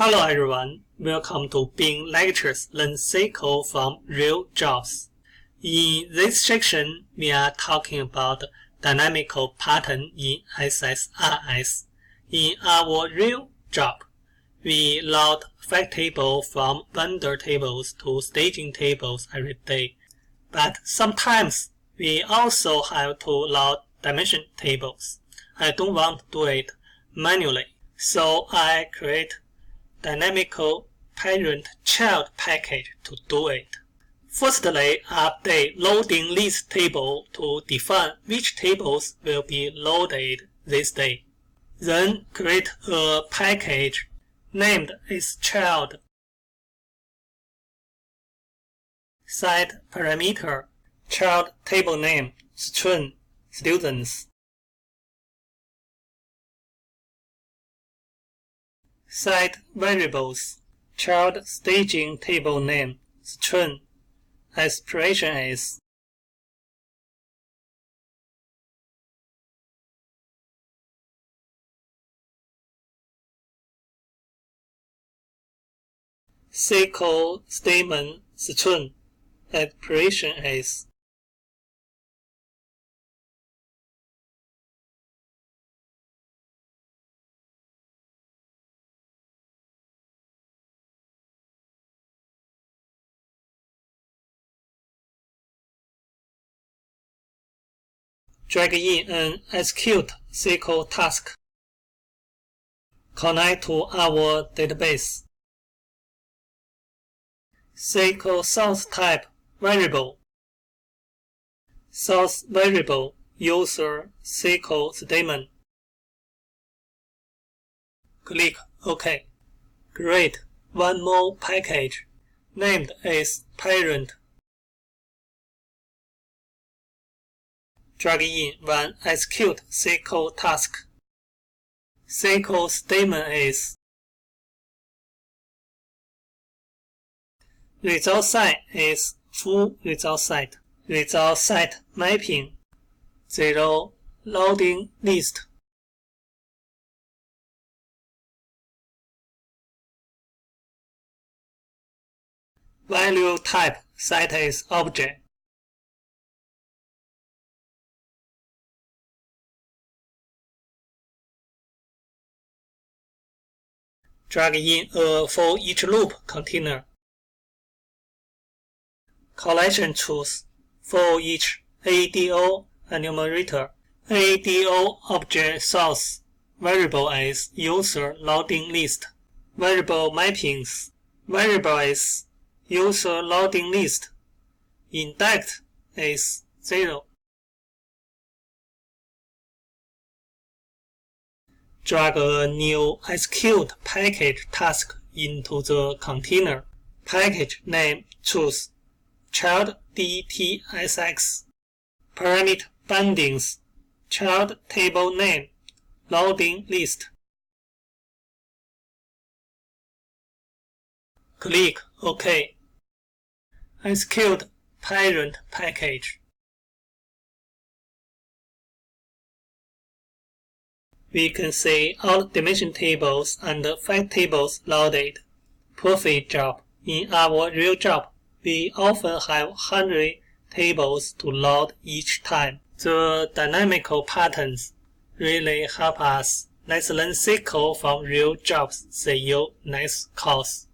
Hello everyone, welcome to Bing Lectures Learn SQL from Real Jobs. In this section, we are talking about dynamical pattern in SSIS. In our real job, we load fact table from vendor tables to staging tables every day. But sometimes we also have to load dimension tables. I don't want to do it manually, so I create Dynamical parent-child package to do it. Firstly, update loading list table to define which tables will be loaded this day. Then create a package named isTchild. Set parameter child table name string students. Set variables child staging table name string expression is. SQL statement string expression is. Drag in an execute SQL task. Connect to our database. SQL source type variable. Source variable user SQL statement. Click OK. Create one more package named as parent. Drag in one execute SQL task. SQL statement is. Result set is full result set. Result set mapping 0 loading list. Value type set as object. Drag in a for each loop container. Collection choose for each ADO enumerator. ADO object source variable as user loading list. Variable mappings variable as user loading list. Index is 0. Drag a new execute package task into the container. Package name choose child DTSX. Parameter bindings child table name loading list. Click OK. Execute parent package. We can see all dimension tables and fact tables loaded. Perfect job. In our real job, we often have 100 tables to load each time. The dynamical patterns really help us. Let's learn SQL from real jobs. See you next course.